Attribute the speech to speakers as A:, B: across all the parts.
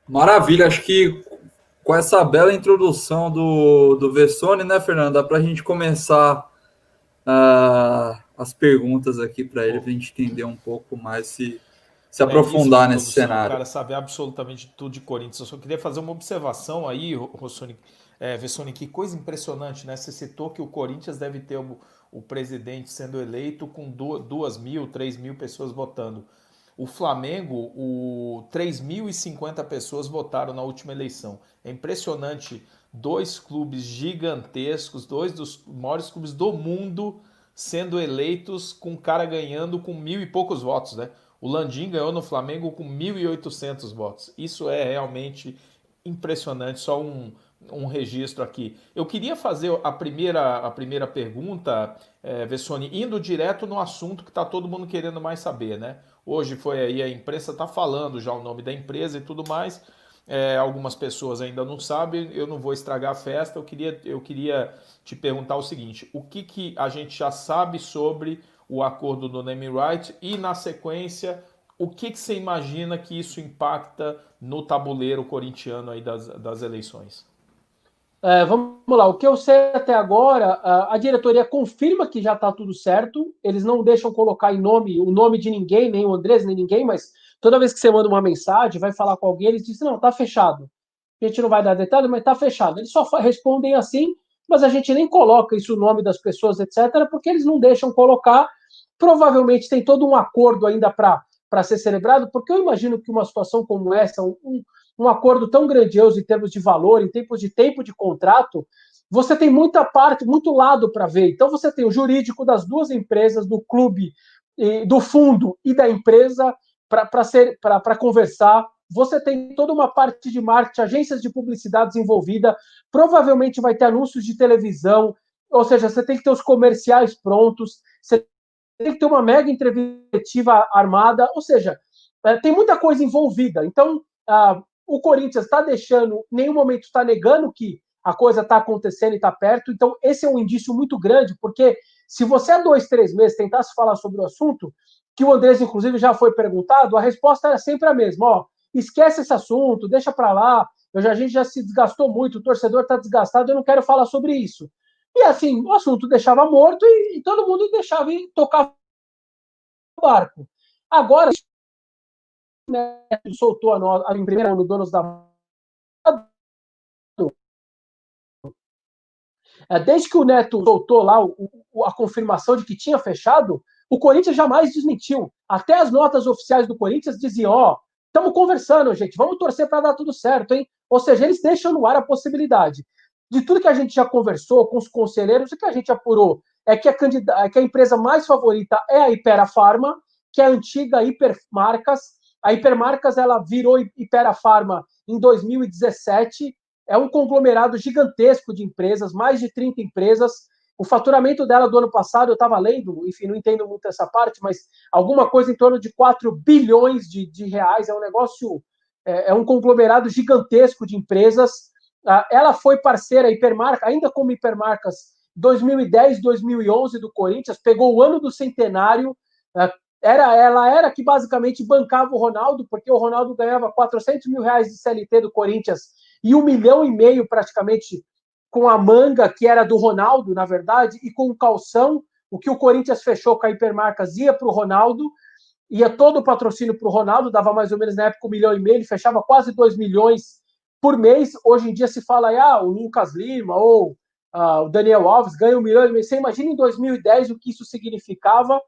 A: Maravilha, acho que com essa bela introdução do Vessone, né, Fernando? Dá para a gente começar as perguntas aqui para ele, para a
B: Pô,
A: gente entender um pouco mais, se
B: belíssima
A: aprofundar nesse
B: introdução. O
A: cenário.
B: cara sabe absolutamente tudo de Corinthians. Eu só queria fazer uma observação aí, Rossoni, Vessoni, que coisa impressionante, né? Você citou que o Corinthians deve ter o presidente sendo eleito com 2.000, 3.000 pessoas votando. O Flamengo, 3.050 pessoas votaram na última eleição. É impressionante, dois clubes gigantescos, dois dos maiores clubes do mundo sendo eleitos com o cara ganhando com 1.000 e poucos votos, né? O Landim ganhou no Flamengo com 1.800 votos. Isso é realmente impressionante, só um registro aqui. Eu queria fazer a primeira pergunta, Vessoni, indo direto no assunto que está todo mundo querendo mais saber, né? Hoje foi aí, a imprensa está falando já o nome da empresa e tudo mais. Algumas pessoas ainda não sabem, eu não vou estragar a festa. Eu queria te perguntar o seguinte: o que a gente já sabe sobre o acordo do name right e, na sequência, o que você imagina que isso impacta no tabuleiro corintiano aí das eleições?
C: Vamos lá, o que eu sei até agora, a diretoria confirma que já está tudo certo, eles não deixam colocar o nome de ninguém, nem o Andrés, nem ninguém, mas toda vez que você manda uma mensagem, vai falar com alguém, eles dizem, não, está fechado. A gente não vai dar detalhes, mas está fechado. Eles só respondem assim, mas a gente nem coloca isso, o nome das pessoas, etc., porque eles não deixam colocar. Provavelmente tem todo um acordo ainda para ser celebrado, porque eu imagino que uma situação como essa, um acordo tão grandioso em termos de valor, em termos de tempo de contrato, você tem muita parte, muito lado para ver. Então você tem o jurídico das duas empresas, do clube, do fundo e da empresa para conversar. Você tem toda uma parte de marketing, agências de publicidade desenvolvida, provavelmente vai ter anúncios de televisão, ou seja, você tem que ter os comerciais prontos, você tem que ter uma mega entrevista armada, ou seja, tem muita coisa envolvida. Então, o Corinthians está deixando, em nenhum momento está negando que a coisa está acontecendo e está perto. Então, esse é um indício muito grande, porque se você há 2, 3 meses tentasse falar sobre o assunto, que o Andrés, inclusive, já foi perguntado, a resposta era sempre a mesma: ó, esquece esse assunto, deixa para lá, a gente já se desgastou muito, o torcedor está desgastado, eu não quero falar sobre isso. E assim, o assunto deixava morto e todo mundo deixava e tocava o barco. Agora, né, soltou em primeiro ano, donos da. Desde que o Neto soltou lá a confirmação de que tinha fechado, o Corinthians jamais desmentiu. Até as notas oficiais do Corinthians diziam: ó, estamos conversando, gente, vamos torcer para dar tudo certo, hein? Ou seja, eles deixam no ar a possibilidade. De tudo que a gente já conversou com os conselheiros, o que a gente apurou é que a empresa mais favorita é a Hypera Pharma, que é a antiga Hipermarcas. A Hipermarcas ela virou Hypera Pharma em 2017, é um conglomerado gigantesco de empresas, mais de 30 empresas. O faturamento dela do ano passado, eu estava lendo, enfim, não entendo muito essa parte, mas alguma coisa em torno de 4 bilhões de reais. É um negócio, é um conglomerado gigantesco de empresas. Ela foi parceira, Hipermarca, ainda como Hipermarcas, 2010, 2011 do Corinthians, pegou o ano do centenário. Ela era que basicamente bancava o Ronaldo, porque o Ronaldo ganhava 400 mil reais de CLT do Corinthians e 1,5 milhão praticamente com a manga, que era do Ronaldo, na verdade, e com o calção. O que o Corinthians fechou com a Hipermarcas ia para o Ronaldo, ia todo o patrocínio para o Ronaldo, dava mais ou menos na época 1,5 milhão, ele fechava quase 2 milhões por mês. Hoje em dia se fala aí, o Lucas Lima ou o Daniel Alves ganha 1,5 milhão. Você imagina em 2010 o que isso significava,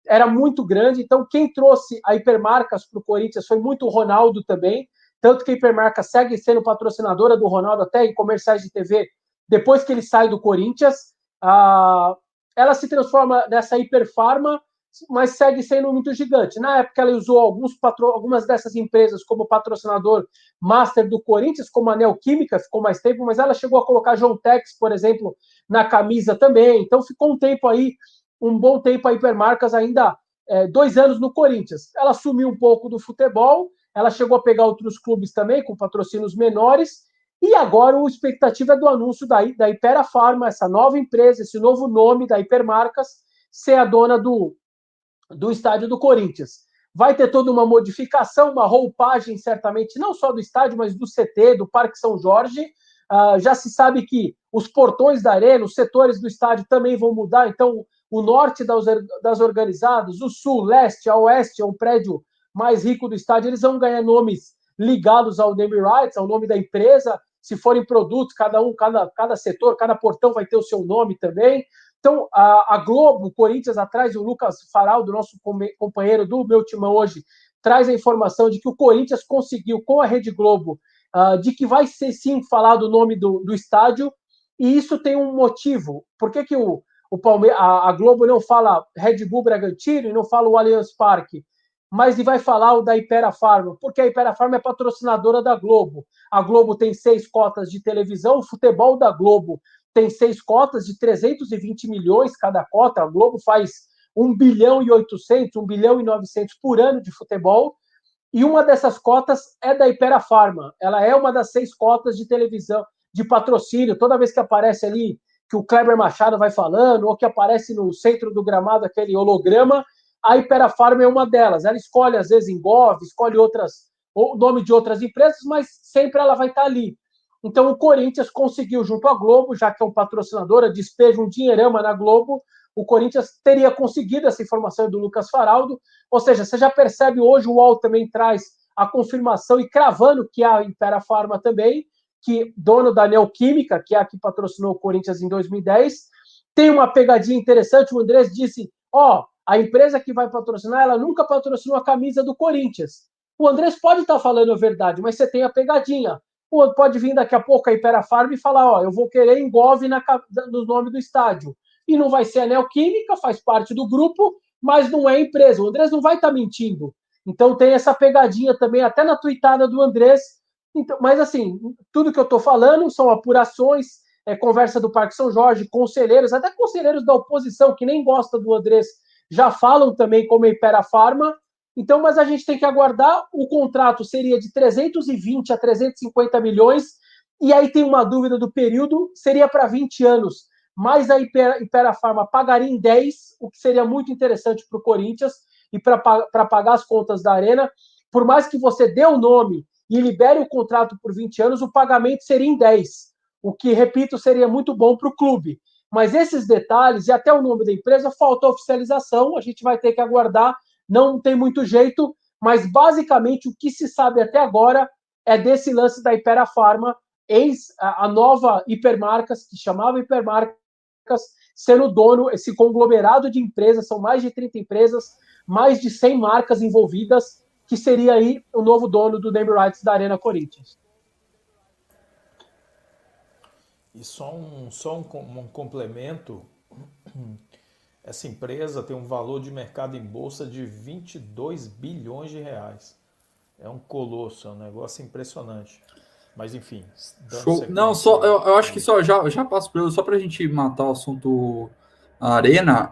C: era muito grande. Então, quem trouxe a Hipermarcas para o Corinthians foi muito o Ronaldo também, tanto que a Hipermarcas segue sendo patrocinadora do Ronaldo até em comerciais de TV, depois que ele sai do Corinthians. Ela se transforma nessa Hiperfarma, mas segue sendo muito gigante. Na época, ela usou algumas dessas empresas como patrocinador master do Corinthians, como a Neoquímica, ficou mais tempo, mas ela chegou a colocar João Tex, por exemplo, na camisa também. Então, ficou um bom tempo a Hipermarcas, ainda 2 anos no Corinthians. Ela sumiu um pouco do futebol, ela chegou a pegar outros clubes também, com patrocínios menores, e agora a expectativa é do anúncio da Hypera Pharma, essa nova empresa, esse novo nome da Hipermarcas, ser a dona do estádio do Corinthians. vai ter toda uma modificação, uma roupagem, certamente, não só do estádio, mas do CT, do Parque São Jorge. Já se sabe que os portões da arena, os setores do estádio também vão mudar, então o norte das organizadas, o sul, leste, a oeste, é um prédio mais rico do estádio, eles vão ganhar nomes ligados ao name rights, ao nome da empresa. Se forem produtos, cada setor, cada portão vai ter o seu nome também. Então, a Globo, o Corinthians atrás, o Lucas Faraldo, nosso companheiro do Meu Timão hoje, traz a informação de que o Corinthians conseguiu, com a Rede Globo, de que vai ser sim falado o nome do estádio, e isso tem um motivo. Por que a Globo não fala Red Bull Bragantino e não fala o Allianz Parque, mas ele vai falar o da Hypera Pharma? Porque a Hypera Pharma é patrocinadora da Globo. A Globo tem 6 cotas de televisão, o futebol da Globo tem 6 cotas de 320 milhões cada cota. A Globo faz 1 bilhão e 800, 1 bilhão e 900 por ano de futebol, e uma dessas cotas é da Hypera Pharma. Ela é uma das 6 cotas de televisão, de patrocínio. Toda vez que aparece ali, que o Kleber Machado vai falando, ou que aparece no centro do gramado aquele holograma, a Hypera Pharma é uma delas. Ela escolhe, às vezes, Engov, escolhe o nome de outras empresas, mas sempre ela vai estar ali. Então, o Corinthians conseguiu, junto à Globo, já que é um patrocinador, despeja um dinheirama na Globo, o Corinthians teria conseguido essa informação do Lucas Faraldo. Ou seja, você já percebe hoje, o UOL também traz a confirmação e cravando que a Hypera Pharma também, que dono da Neoquímica, que é a que patrocinou o Corinthians em 2010, tem uma pegadinha interessante. O Andrés disse, a empresa que vai patrocinar, ela nunca patrocinou a camisa do Corinthians. O Andrés pode estar falando a verdade, mas você tem a pegadinha. Pode vir daqui a pouco a Hypera Pharma e falar, eu vou querer Engov no nome do estádio. E não vai ser a Neoquímica, faz parte do grupo, mas não é empresa. O Andrés não vai estar mentindo. Então tem essa pegadinha também, até na tuitada do Andrés. Então, mas assim, tudo que eu estou falando são apurações, conversa do Parque São Jorge, conselheiros, até conselheiros da oposição, que nem gosta do Andrés, já falam também como a Hypera Pharma. Então, mas a gente tem que aguardar. O contrato seria de 320 a 350 milhões, e aí tem uma dúvida do período, seria para 20 anos, mas a Hypera Pharma pagaria em 10, o que seria muito interessante para o Corinthians e para pagar as contas da Arena. Por mais que você dê o nome e libere o contrato por 20 anos, o pagamento seria em 10, o que, repito, seria muito bom para o clube. Mas esses detalhes e até o nome da empresa, falta oficialização, a gente vai ter que aguardar, não tem muito jeito, mas basicamente o que se sabe até agora é desse lance da Hypera Pharma, a nova Hipermarcas, que chamava Hipermarcas, sendo dono, esse conglomerado de empresas, são mais de 30 empresas, mais de 100 marcas envolvidas, que seria aí o novo dono do name rights da Arena Corinthians.
B: E só um complemento, essa empresa tem um valor de mercado em bolsa de 22 bilhões de reais. É um colosso, é um negócio impressionante. Mas enfim.
A: Show. Não, eu acho que já passo por só para a gente matar o assunto Arena.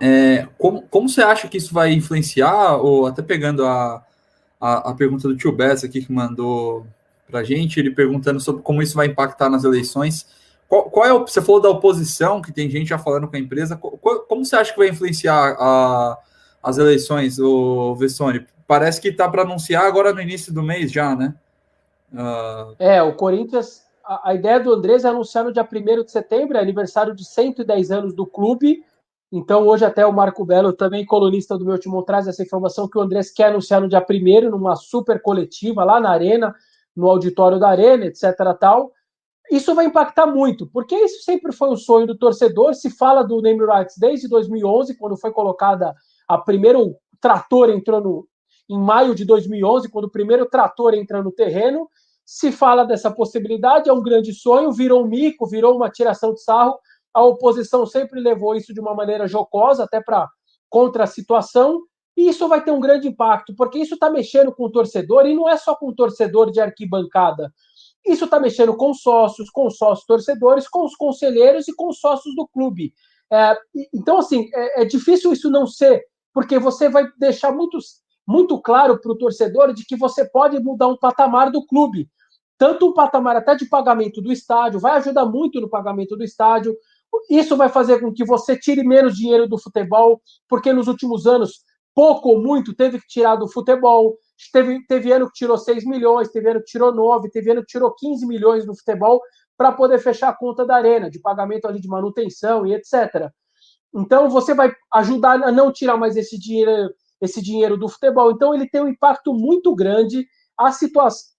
A: Como você acha que isso vai influenciar, ou até pegando a pergunta do tio Bessa aqui que mandou para a gente, ele perguntando sobre como isso vai impactar nas eleições. Você falou da oposição, que tem gente já falando com a empresa. Como você acha que vai influenciar as eleições, o Vessone? Parece que está para anunciar agora no início do mês já, né?
C: O Corinthians, a ideia do Andrés é anunciar no dia 1º de setembro, é aniversário de 110 anos do clube. Então, hoje até o Marco Belo, também colunista do Meu Timão, traz essa informação que o Andrés quer anunciar no dia 1º, numa super coletiva lá na Arena, no auditório da Arena, etc. tal. Isso vai impactar muito, porque isso sempre foi um sonho do torcedor. Se fala do name rights desde 2011, quando foi colocada a primeiro trator, entrou em maio de 2011, quando o primeiro trator entra no terreno. Se fala dessa possibilidade, é um grande sonho, virou um mico, virou uma tiração de sarro. A oposição sempre levou isso de uma maneira jocosa, até contra a situação, e isso vai ter um grande impacto, porque isso está mexendo com o torcedor, e não é só com o torcedor de arquibancada. Isso está mexendo com sócios torcedores, com os conselheiros e com os sócios do clube. Então, assim, é difícil isso não ser, porque você vai deixar muito claro para o torcedor de que você pode mudar um patamar do clube. Tanto um patamar até de pagamento do estádio, vai ajudar muito no pagamento do estádio. Isso vai fazer com que você tire menos dinheiro do futebol, porque nos últimos anos pouco ou muito, teve que tirar do futebol. Teve ano que tirou 6 milhões, teve ano que tirou 9, teve ano que tirou 15 milhões do futebol para poder fechar a conta da Arena, de pagamento ali de manutenção e etc. Então, você vai ajudar a não tirar mais esse dinheiro do futebol. Então, ele tem um impacto muito grande. A situação,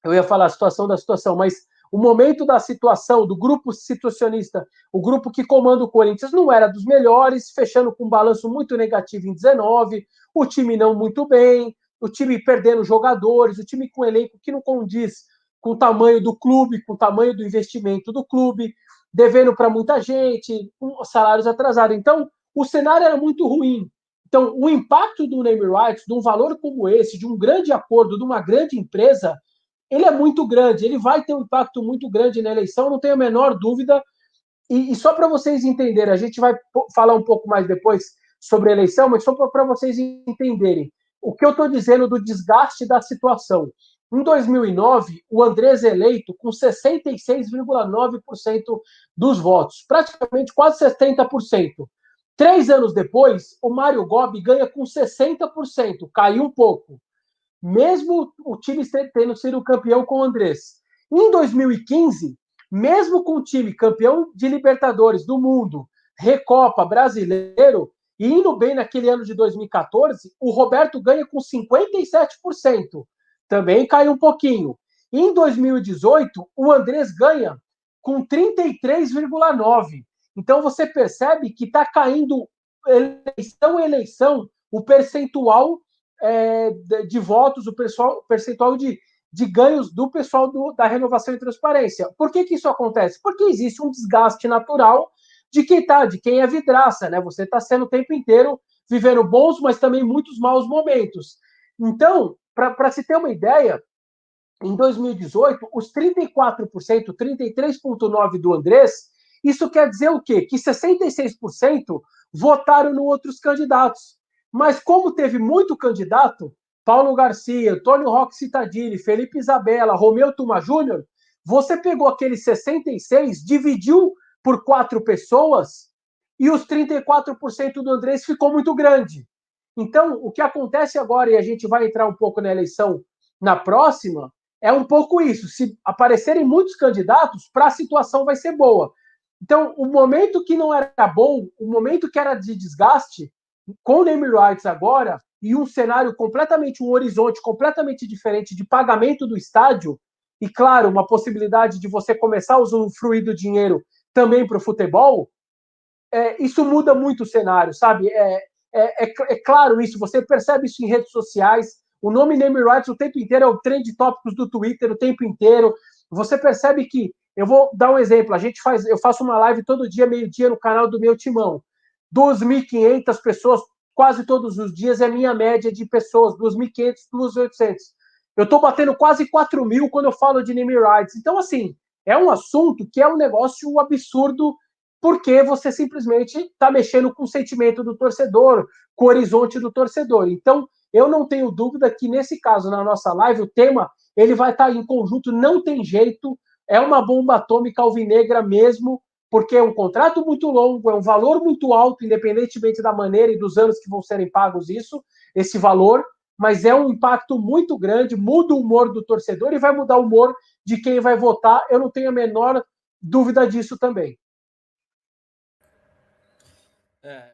C: eu ia falar a situação da situação, mas o momento da situação, do grupo situacionista, o grupo que comanda o Corinthians não era dos melhores, fechando com um balanço muito negativo em 19, o time não muito bem, o time perdendo jogadores, o time com um elenco que não condiz com o tamanho do clube, com o tamanho do investimento do clube, devendo para muita gente, com salários atrasados. Então, o cenário era muito ruim. Então, o impacto do name rights, de um valor como esse, de um grande acordo, de uma grande empresa, ele é muito grande, ele vai ter um impacto muito grande na eleição, não tenho a menor dúvida. E só para vocês entenderem, a gente vai falar um pouco mais depois sobre a eleição, mas só para vocês entenderem o que eu estou dizendo do desgaste da situação. Em 2009, o Andrés eleito com 66,9% dos votos, praticamente quase 70%. 3 anos depois, o Mário Gobi ganha com 60%, caiu um pouco, mesmo o time tendo sido campeão com o Andrés. Em 2015, mesmo com o time campeão de Libertadores do mundo, Recopa, Brasileiro, e indo bem naquele ano de 2014, o Roberto ganha com 57%. Também caiu um pouquinho. Em 2018, o Andrés ganha com 33,9%. Então você percebe que está caindo eleição a eleição o percentual de votos, o percentual de ganhos do pessoal da renovação e transparência. Por que isso acontece? Porque existe um desgaste natural de quem é vidraça, né? Você está sendo o tempo inteiro vivendo bons, mas também muitos maus momentos. Então, para se ter uma ideia, em 2018, os 34%, 33,9% do Andrés, isso quer dizer o quê? Que 66% votaram no outros candidatos. Mas como teve muito candidato, Paulo Garcia, Antônio Roque Cittadini, Felipe Isabella, Romeu Tuma Júnior, você pegou aqueles 66%, dividiu por 4 pessoas e os 34% do Andrés ficou muito grande. Então, o que acontece agora, e a gente vai entrar um pouco na eleição na próxima, é um pouco isso. Se aparecerem muitos candidatos, para a situação vai ser boa. Então, o momento que não era bom, o momento que era de desgaste, com o name rights agora, e um cenário completamente, um horizonte completamente diferente de pagamento do estádio, e claro, uma possibilidade de você começar a usufruir do dinheiro também para o futebol, isso muda muito o cenário, sabe? É claro isso, você percebe isso em redes sociais, o nome name rights o tempo inteiro é o trend tópicos do Twitter o tempo inteiro, você percebe que, eu vou dar um exemplo, eu faço uma live todo dia, meio-dia, no canal do meu timão, 2.500 pessoas, quase todos os dias, é a minha média de pessoas, 2.500, 2.800. Eu estou batendo quase 4.000 quando eu falo de name rights. Então, assim, é um assunto que é um negócio absurdo, porque você simplesmente está mexendo com o sentimento do torcedor, com o horizonte do torcedor. Então, eu não tenho dúvida que, nesse caso, na nossa live, o tema ele vai estar em conjunto, não tem jeito, é uma bomba atômica alvinegra mesmo, porque é um contrato muito longo, é um valor muito alto, independentemente da maneira e dos anos que vão serem pagos esse valor, mas é um impacto muito grande, muda o humor do torcedor e vai mudar o humor de quem vai votar, eu não tenho a menor dúvida disso também.
A: É,